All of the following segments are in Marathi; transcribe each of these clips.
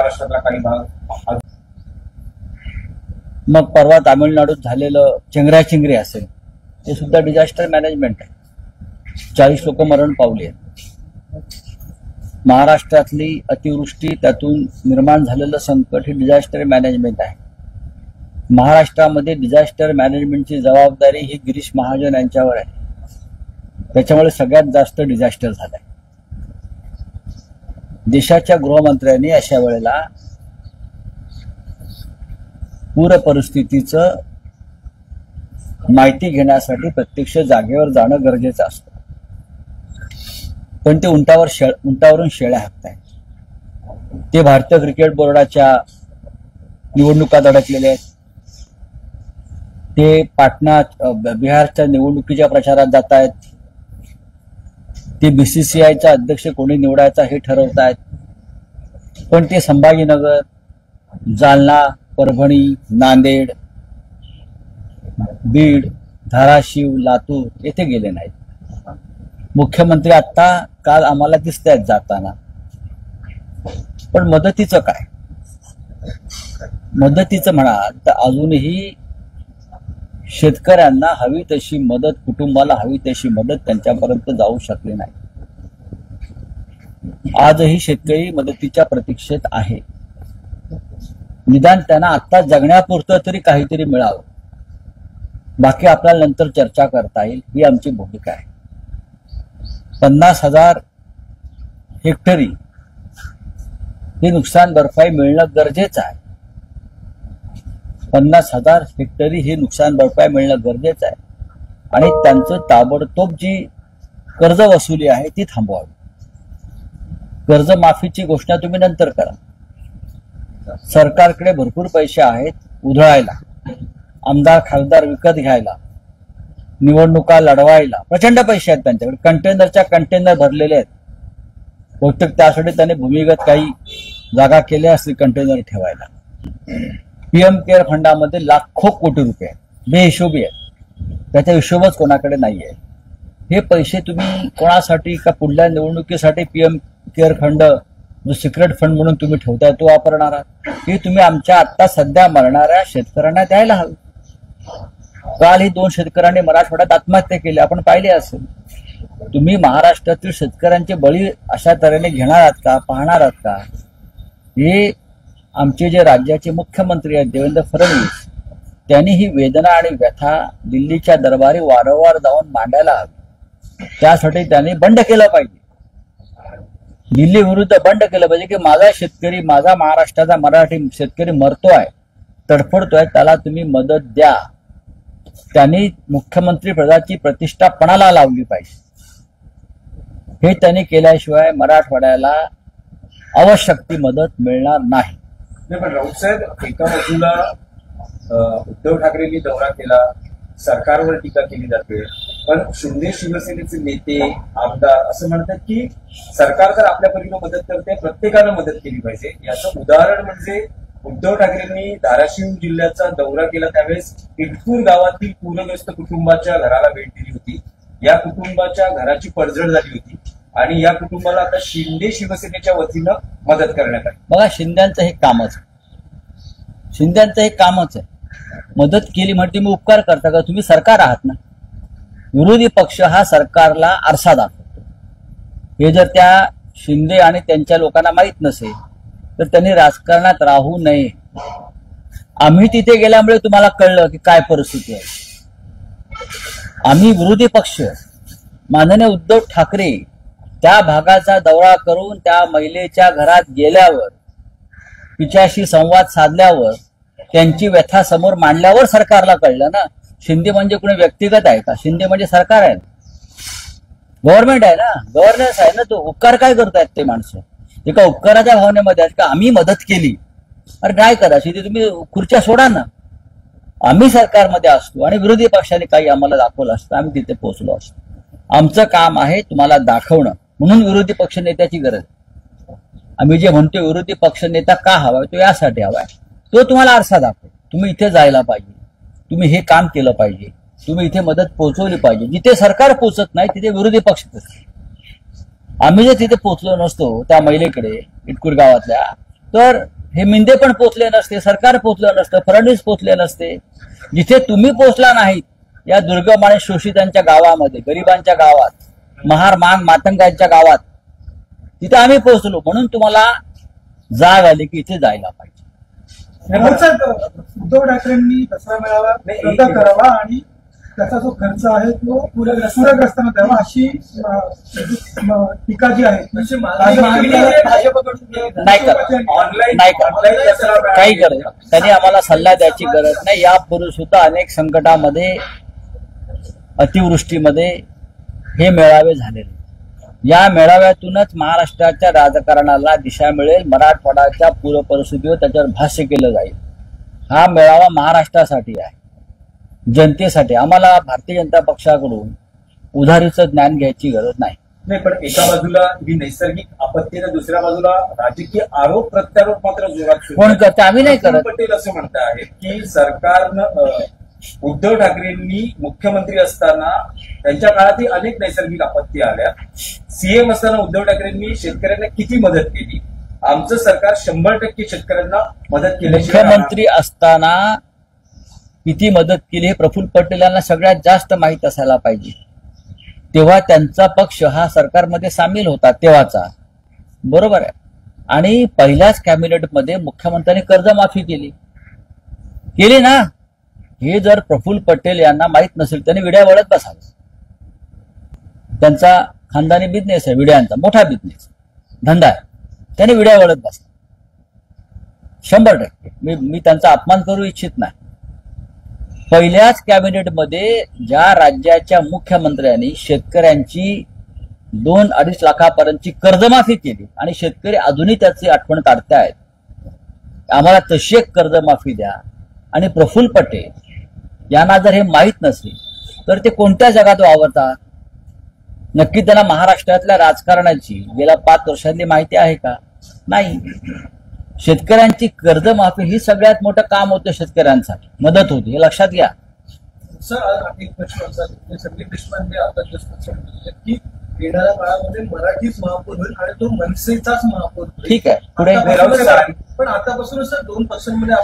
महाराष्ट्रातला काही भाग, मग परवा तामिळनाडूत झालेलं चेंगराचेंगरी असेल ते सुद्धा डिझास्टर मॅनेजमेंट आहे. 40 लोक मरण पावली आहेत. महाराष्ट्रातली अतिवृष्टी, त्यातून निर्माण झालेलं संकट हे डिझास्टर मॅनेजमेंट आहे. महाराष्ट्रामध्ये डिझास्टर मॅनेजमेंटची जबाबदारी ही गिरीश महाजन यांच्यावर आहे. त्याच्यामुळे सगळ्यात जास्त डिझास्टर झालंय. देशाच्या गृहमंत्र्यांनी अशा वेळेला पूर परिस्थितीचं माहिती घेण्यासाठी प्रत्यक्ष जागेवर जाणं गरजेचं असतं. पण ते उंटावरून शेळ्या हाकतायत. ते भारतीय क्रिकेट बोर्डाच्या निवडणुकात अडकलेले आहेत. ते पाटणा बिहारच्या निवडणुकीच्या प्रचारात जात आहेत. ते बीसीसीआयचा अध्यक्ष कोणी निवडायचा हे ठरवत आहेत. पण ते संभाजीनगर, जालना, परभणी, नांदेड, बीड, धाराशिव, लातूर येथे गेले नाहीत. मुख्यमंत्री आता काल आम्हाला दिसत आहेत जाताना. पण मदतीचं काय? मदतीचं म्हणाल तर अजूनही शेतकऱ्यांना हवी तशी मदत, कुटुंबाला हवी तशी मदत त्यांच्यापर्यंत जाऊ शकली नाही. आजही शेतकरी मदतीच्या प्रतीक्षेत आहे. निदान त्यांना आता जगण्यापुरतं तरी काहीतरी मिळावं. बाकी आपल्याला नंतर चर्चा करता येईल, ही आमची भूमिका आहे. 50,000 हेक्टरी ही नुकसान भरपाई मिळणं गरजेचं आहे. 50,000 हेक्टरी ही नुकसान भरपाई मिळणं गरजेचं आहे. आणि त्यांचं ताबडतोब जी कर्ज वसुली आहे ती थांबवावी. कर्जमाफीची घोषणा तुम्ही नंतर करा. सरकारकडे भरपूर पैसे आहेत उधळायला, आमदार खासदार विकत घ्यायला, निवडणुका लढवायला प्रचंड पैसे आहेत त्यांच्याकडे. कंटेनरच्या कंटेनर भरलेले आहेत. बहुतेक त्यासाठी त्यांनी भूमिगत काही जागा केल्या असतील कंटेनर ठेवायला. पीएम केअर फंडामध्ये लाखो कोटी रुपये आहेत, बेहिशोबी आहेत. त्याचा हिशोबच कोणाकडे नाहीये. हे पैसे तुम्ही कोणासाठी का पुढल्या निवडणुकीसाठी पीएम केअर फंड जो सिक्रेट फंड म्हणून तुम्ही ठेवताय तो वापरणार आहात? हे तुम्ही आमच्या आता सध्या मरणाऱ्या शेतकऱ्यांना द्यायला हवं. काल ही 2 शेतकऱ्यांनी मराठवाड्यात आत्महत्या केली, आपण पाहिले असेल. तुम्ही महाराष्ट्रातील शेतकऱ्यांचे बळी अशा तऱ्हेने घेणार आहात का, पाहणार आहात का? हे आमचे जे राज्याचे मुख्यमंत्री आहेत देवेंद्र फडणवीस, त्यांनी ही वेदना आणि व्यथा दिल्लीच्या दरबारी वारंवार जाऊन मांडायला हवी. त्यासाठी त्यांनी बंड केलं पाहिजे. दिल्ली विरुद्ध बंड केलं पाहिजे की माझा शेतकरी, माझा महाराष्ट्राचा मराठी शेतकरी मरतोय, तडफडतोय, त्याला तुम्ही मदत द्या. त्यांनी मुख्यमंत्री पदाची प्रतिष्ठा पणाला लावली पाहिजे. हे त्यांनी केल्याशिवाय मराठवाड्याला आवश्यक ती मदत मिळणार नाही. पण राऊत साहेब, एका बाजूला उद्धव ठाकरेंनी दौरा केला, सरकारवर टीका केली जाते, पण शिंदे शिवसेनेचे नेते, आमदार असं म्हणतात की सरकार जर आपल्या परीने मदत करते, प्रत्येकानं मदत केली पाहिजे. याचं उदाहरण म्हणजे उद्धव ठाकरेंनी धाराशिव जिल्ह्याचा दौरा केला, त्यावेळेस इटकूर गावातील पूरग्रस्त कुटुंबाच्या घराला भेट दिली होती. या कुटुंबाच्या घराची पडझड झाली होती आणि या कुटुंबाला आता शिंदे शिवसेनेच्या वतीनं मदत करण्यात आली. बघा, शिंद्यांचं हे कामच आहे. शिंद्यांचं हे कामच आहे. मदत केली म्हणजे तुम्ही उपकार करता का? तुम्ही सरकार आहात ना. विरोधी पक्ष हा सरकारला आरसा दाखवतो. हे जर त्या शिंदे आणि त्यांच्या लोकांना माहीत नसेल तर त्यांनी राजकारणात राहू नये. आम्ही तिथे गेल्यामुळे तुम्हाला कळलं की काय परिस्थिती आहे. आम्ही विरोधी पक्ष, माननीय उद्धव ठाकरे त्या भागाचा दौरा करून त्या महिलेच्या घरात गेल्यावर, तिच्याशी संवाद साधल्यावर, त्यांची व्यथा समोर मांडल्यावर सरकारला कळलं ना. शिंदे म्हणजे कुणी व्यक्तिगत आहे का? शिंदे म्हणजे सरकार आहे, गव्हर्नमेंट आहे ना, गव्हर्नन्स आहे ना. तो उपकार काय करतायत ते माणसं? एका उपकाराच्या भावनेमध्ये आहेत का आम्ही मदत केली? अरे काय करा, तिथे तुम्ही खुर्च्या सोडा ना. आम्ही सरकारमध्ये असतो आणि विरोधी पक्षाने काही आम्हाला दाखवलं असतं, आम्ही तिथे पोहोचलो असतो. आमचं काम आहे तुम्हाला दाखवणं. म्हणून विरोधी पक्ष नेत्याची गरज. आम्ही जे म्हणतो विरोधी पक्ष नेता का हवाय, तो यासाठी हवाय, तो तुम्हाला आरसा दाखव. तुम्ही इथे जायला पाहिजे, तुम्ही हे काम केलं पाहिजे, तुम्ही इथे मदत पोहोचवली पाहिजे. जिथे सरकार पोहोचत नाही तिथे विरोधी पक्ष पोहोचतो. आम्ही जर तिथे पोहोचलो नसतो त्या महिलेकडे इटकूर गावातल्या, तर हे मिंदे पण पोचले नसते, सरकार पोचलं नसतं, फडणवीस पोचले नसते. जिथे तुम्ही पोचला नाहीत, या दुर्गम आणि शोषितांच्या गावामध्ये, गरिबांच्या गावात, महार मांग मातंगांच्या गावात, तिथे आम्ही पोहोचलो. म्हणून तुम्हाला जाग आली की इथे जायला पाहिजे. उद्धव ठाकरेंनी दसरा मेळावा रद्द करावा आणि त्याचा जो खर्च आहे तो पूरग्रस्तांना द्यावा अशी टीका जी आहे नाही करत, काही गरज. त्यांनी आम्हाला सल्ला द्यायची गरज नाही. यापूर्वी सुद्धा अनेक संकटामध्ये, अतिवृष्टीमध्ये हे मेळावे झालेले. या मेळाव्यातूनच महाराष्ट्राच्या राजकारणाला दिशा मिळेल. मराठवाड्याच्या पूर परिस्थितीवर त्याच्यावर भाष्य केलं जाईल. हा मेळावा महाराष्ट्रासाठी आहे, जनतेसाठी. आम्हाला भारतीय जनता पक्षाकडून उधारीचं ज्ञान घ्यायची गरज नाही. पण एका बाजूला ही नैसर्गिक आपत्ती तर दुसऱ्या बाजूला राजकीय आरोप प्रत्यारोप मात्र जोरात कोण करते? आम्ही नाही करत. पटेल असं म्हणत आहेत की सरकारनं उद्धव ठाकरेंनी मुख्यमंत्री असताना त्यांच्या काळातही अनेक नैसर्गिक आपत्ती आल्या. सीएम असताना उद्धव ठाकरेंनी शेतकऱ्यांना किती मदत केली? आमचं सरकार 100% शेतकऱ्यांना मदत केली. मुख्यमंत्री असताना किती मदत केली हे प्रफुल्ल पटेल यांना सगळ्यात जास्त माहीत असायला पाहिजे. तेव्हा त्यांचा पक्ष हा सरकारमध्ये सामील होता तेव्हाचा, बरोबर आहे. आणि पहिल्याच कॅबिनेटमध्ये मुख्यमंत्र्यांनी कर्जमाफी केली ना. हे जर प्रफुल्ल पटेल यांना माहीत नसेल त्यांनी विड्या वळत बसावं. त्यांचा खानदानी बिझनेस आहे, विड्यांचा मोठा बिझनेस धंदा आहे. त्यांनी विड्या वळत बसा 100%. मी त्यांचा अपमान करू इच्छित नाही. पहिल्याच कॅबिनेटमध्ये ज्या राज्याच्या मुख्यमंत्र्यांनी शेतकऱ्यांची 2-2.5 लाखापर्यंतची कर्जमाफी केली आणि शेतकरी अजूनही त्याची आठवण काढतायत, आम्हाला तशी एक कर्जमाफी द्या. आणि प्रफुल्ल पटेल यांना जर हे माहीत नसेल तर ते कोणत्या जगात वावरतात? नक्की त्यांना महाराष्ट्रातल्या राजकारणाची गेल्या 5 वर्षातली माहिती आहे का? नाही. शेतकऱ्यांची कर्जमाफी ही सगळ्यात मोठं काम होतं, शेतकऱ्यांसाठी मदत होती, हे लक्षात घ्या. सर, एक प्रश्न असा संदीप देशपांडे आता की येणाऱ्या काळामध्ये मराठीच महापौर होईल आणि तो मनसेचाच महापौर होईल. ठीक आहे, पुढे. पण आतापासूनच सर 2% मध्ये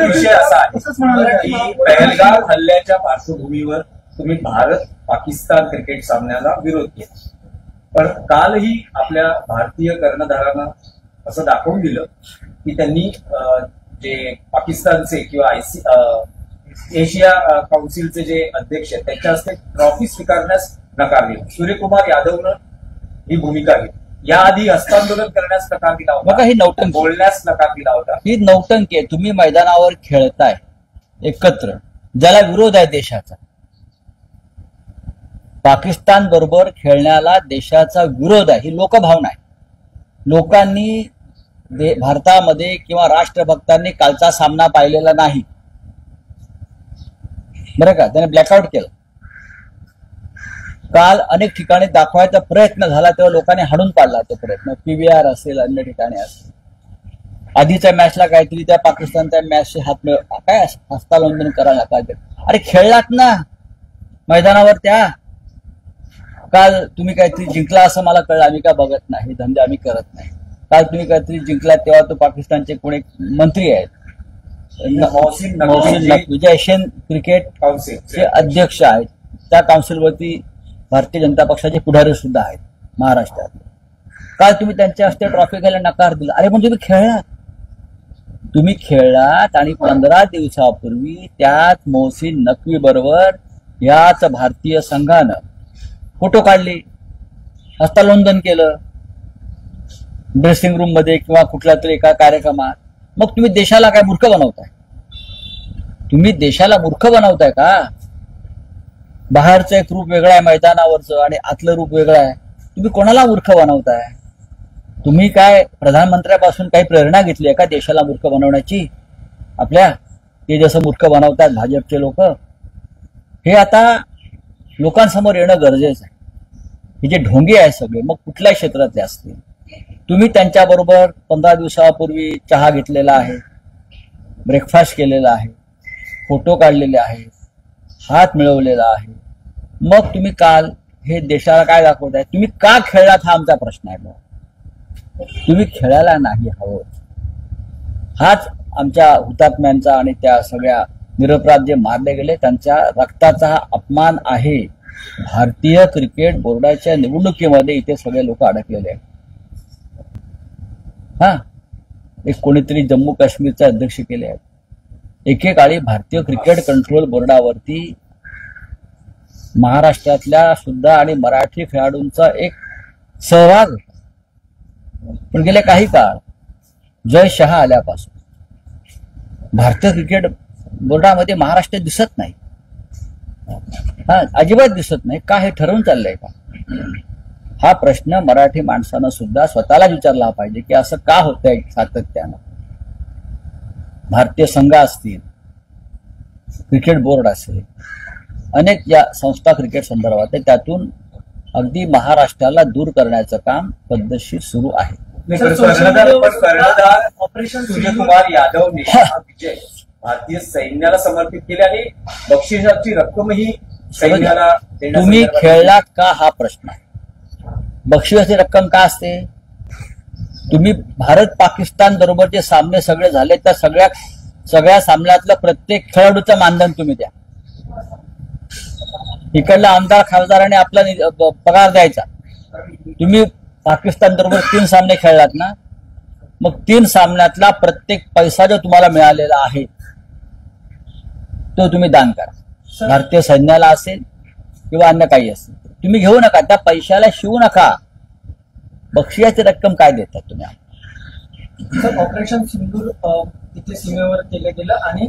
विषय असा आहे की पहलगाम हल्ल्याच्या पार्श्वभूमीवर तुम्ही भारत पाकिस्तान क्रिकेट सामन्याला विरोध केला. पण कालही आपल्या भारतीय कर्णधारांना असं दाखवून दिलं की त्यांनी जे पाकिस्तानचे किंवा एशिया काउन्सिलचे जे अध्यक्ष आहेत त्यांच्या हस्ते ट्रॉफी स्वीकारण्यास नकार दिला. सूर्यकुमार यादवनं ही भूमिका घेतली. याआधी हस्तांदोलन करण्यास नकार दिला होता, ही नौटंकी, बोलण्यास नकार दिला होता. ही नौटंकी आहे. तुम्ही मैदानावर खेळताय एकत्र, ज्याला विरोध आहे देशाचा. पाकिस्तान बरोबर खेळण्याला देशाचा विरोध आहे, ही लोकभावना आहे. लोकांनी भारतामध्ये किंवा राष्ट्रभक्तांनी कालचा सामना पाहिलेला नाही, बरं का. त्याने ब्लॅकआउट केलं. काल अनेक ठिकाणी दाखवायचा प्रयत्न झाला तेव्हा लोकांनी हाणून पाडला तो प्रयत्न. पीव्हीआर असेल, अन्य ठिकाणी असेल. आधीच्या मॅचला काहीतरी त्या पाकिस्तानच्या मॅचचे काय हस्तांदोलन करायला पाहिजे. अरे खेळलात ना मैदानावर त्या. काल तुम्ही काहीतरी जिंकला असं मला कळलं, आम्ही काय बघत नाही, धंदे आम्ही करत नाही. काल तुम्ही काहीतरी जिंकला तेव्हा तो पाकिस्तानचे कोणी मंत्री आहेत, मोहसिन नकवी, जे एशियन क्रिकेट काउन्सिलचे अध्यक्ष आहेत. त्या काउन्सिलवरती भारतीय जनता पक्षाचे पुढारी सुद्धा आहेत महाराष्ट्रात. काल तुम्ही त्यांच्या हस्ते ट्रॉफी घ्यायला नकार दिला. अरे पण तुम्ही खेळलात आणि 15 दिवसापूर्वी त्याच मोहसिन नकवी बरोबर याच भारतीय संघानं फोटो काढले, हस्तांदोलन केलं ड्रेसिंग रूम मध्ये किंवा कुठल्या तरी एका कार्यक्रमात. मग तुम्ही देशाला काय मूर्ख बनवताय? तुम्ही देशाला मूर्ख बनवताय का? बाहेरचं एक रूप वेगळं आहे मैदानावरचं आणि आतलं रूप वेगळं आहे. तुम्ही कोणाला मूर्ख बनवताय? तुम्ही काय प्रधानमंत्र्यापासून काही प्रेरणा घेतली आहे का देशाला मूर्ख बनवण्याची? आपल्या ते जसं मूर्ख बनवतात भाजपचे लोक, हे आता लोकांसमोर येणं गरजेचं आहे. हे जे ढोंगे आहेत सगळे, मग कुठल्या क्षेत्रातले असतील, तुम्ही त्यांच्याबरोबर 15 दिवसापूर्वी चहा घेतलेला आहे, ब्रेकफास्ट केलेला आहे, फोटो काढलेले आहेत, हात मिळवलेला आहे. मग तुम्ही काल हे देशाला काय दाखवताय? तुम्ही का खेळलात हा आमचा प्रश्न आहे. तुम्ही खेळायला नाही हवं. हाच आमच्या हुतात्म्यांचा आणि त्या सगळ्या निरपराध जे मारले गेले त्यांच्या रक्ताचा हा अपमान आहे. भारतीय क्रिकेट बोर्डाच्या निवडणुकीमध्ये इथे सगळे लोक अडकलेले आहेत. हा, एक कोणीतरी जम्मू काश्मीरचे अध्यक्ष केले आहेत. एकेकाळी भारतीय क्रिकेट कंट्रोल बोर्डावरती महाराष्ट्रातल्या सुद्धा आणि मराठी खेळाडूंचा एक सहभाग होता. पण गेले काही काळ जय शहा आल्यापासून भारतीय क्रिकेट बोर्डामध्ये महाराष्ट्र दिसत नाही. हा, अजिबात दिसत नाही. का हे ठरवून चाललंय का? हा प्रश्न मराठी माणसानं सुद्धा स्वतःला विचारला पाहिजे की असं का होतंय सातत्यानं. भारतीय संघ असतील, क्रिकेट बोर्ड असेल, अनेक या संस्था क्रिकेट संदर्भात आहे, त्यातून अगदी महाराष्ट्राला दूर करण्याचं काम पद्धतशीर सुरू आहे. कर्णधार ऑपरेशन सूर्यकुमार यादवने हा विजय भारतीय सैन्याला समर्पित केले आणि बक्षिसाची रक्कमही सैन्याला तुम्ही खेळला का हा प्रश्न आहे. बक्षिसाची रक्कम का असते? तुम्ही भारत पाकिस्तान बरोबर जे सामने सगळे झाले त्या सगळ्या सामन्यातलं प्रत्येक खेळाडूचं मानधन तुम्ही द्या. इकडला आमदार खासदाराने आपला पगार द्यायचा. तुम्ही पाकिस्तान बरोबर 3 सामने खेळलात ना, मग 3 सामन्यातला प्रत्येक पैसा जो तुम्हाला मिळालेला आहे तो तुम्ही दान करा. भारतीय सैन्याला असेल किंवा अन्य काही असेल तुम्ही घेऊ नका. त्या पैशाला शिवू नका. बक्षिसाची रक्कम काय देतात तुम्ही? सर, ऑपरेशन सिंदूर इथे सीमेवर केलं गेलं आणि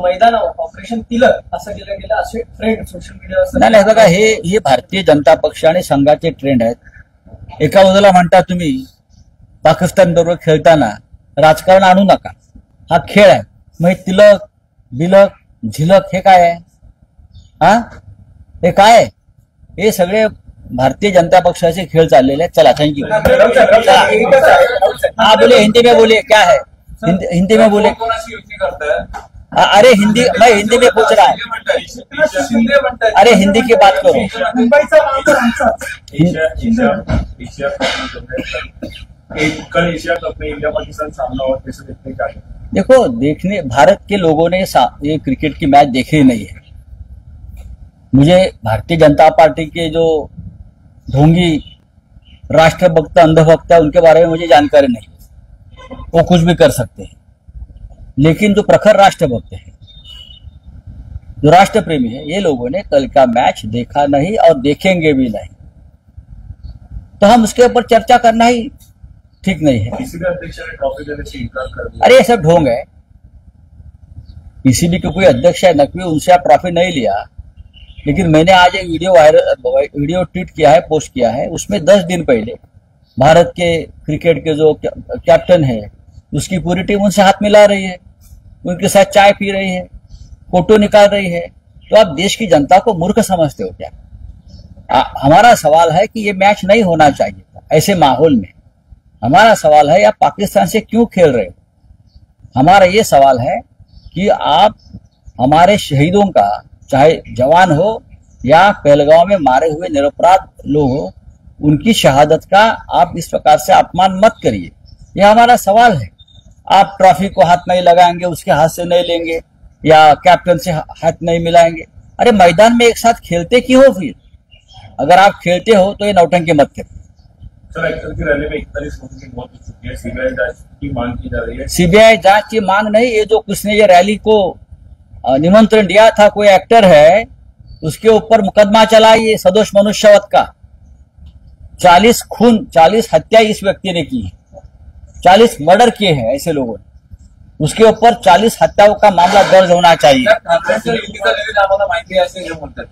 मैदानावर ऑपरेशन तिलक असं केलं गेलं असे ट्रेंड सोशल मीडियावर. नाही बघा, हे भारतीय जनता पक्ष आणि संघाचे ट्रेंड आहेत. एका बाजूला म्हणता तुम्ही पाकिस्तान बरोबर खेळताना राजकारण आणू नका, हा खेळ आहे. मग तिलक बिलक झिलक हे काय आहे? हा, हे काय आहे? हे सगळे भारतीय जनता पक्षाचे खेळ चाललेले आहेत. चला, थँक्यू. हाँ बोले, हिंदी में बोले, क्या है? हिंदी में बोले. अरे हिंदी, मैं हिंदी में पूछ रहा हूँ. अरे हिंदी की बात करो. कल एशिया कप में इंडिया पाकिस्तान सामना और कैसे देखने का है? देखो, देखने भारत के लोगों ने ये क्रिकेट की मैच देखी ही नहीं है. मुझे भारतीय जनता पार्टी के जो ढोंगी राष्ट्रभक्त अंधभक्त है उनके बारे में मुझे जानकारी नहीं. वो कुछ भी कर सकते हैं, लेकिन जो प्रखर राष्ट्रभक्त है, जो राष्ट्र प्रेमी है, ये लोगों ने कल का मैच देखा नहीं और देखेंगे भी नहीं. तो हम उसके ऊपर चर्चा करना ही ठीक नहीं है. पीसीबी अध्यक्ष ने ट्रॉफी देने से इनकार कर दिया. अरे ये सब ढोंग है. पीसीबी के कोई अध्यक्ष है नकवी, उनसे आप ट्रॉफी नहीं लिया. लेकिन मैंने आज एक वीडियो ट्वीट किया है, पोस्ट किया है. उसमें 10 दिन पहले भारत के क्रिकेट के जो कैप्टन है उसकी पूरी टीम उनसे हाथ मिला रही है, उनके साथ चाय पी रही है, फोटो निकाल रही है. तो आप देश की जनता को मूर्ख समझते हो क्या? हमारा सवाल है कि ये मैच नहीं होना चाहिए था ऐसे माहौल में. हमारा सवाल है आप पाकिस्तान से क्यों खेल रहे हो? हमारा ये सवाल है कि आप हमारे शहीदों का, चाहे जवान हो या पहलगांव में मारे हुए निरपराध लोग हो, उनकी शहादत का आप इस प्रकार से अपमान मत करिए. यह हमारा सवाल है. आप ट्रॉफी को हाथ नहीं लगाएंगे, उसके हाथ से नहीं लेंगे या कैप्टन से हाथ नहीं मिलाएंगे. अरे मैदान में एक साथ खेलते क्यों हो? फिर अगर आप खेलते हो तो ये नौटंकी मत करिए. सर, एक्टर की रैली में 41 लोगों की मौत हो चुकी है. सीबीआई जांच की मांग की जा रही है. सीबीआई जांच की मांग नहीं, ये जो किसने ये रैली को निमंत्रण दिया था, कोई एक्टर है, उसके ऊपर मुकदमा चलाइए सदोष मनुष्यवध का. 40 खून, 40 हत्या इस व्यक्ति ने की है, 40 मर्डर किए हैं ऐसे लोगों ने. उसके ऊपर 40 हत्याओं का मामला दर्ज होना चाहिए. आम्हाला माहिती आहे असं हे म्हणतात.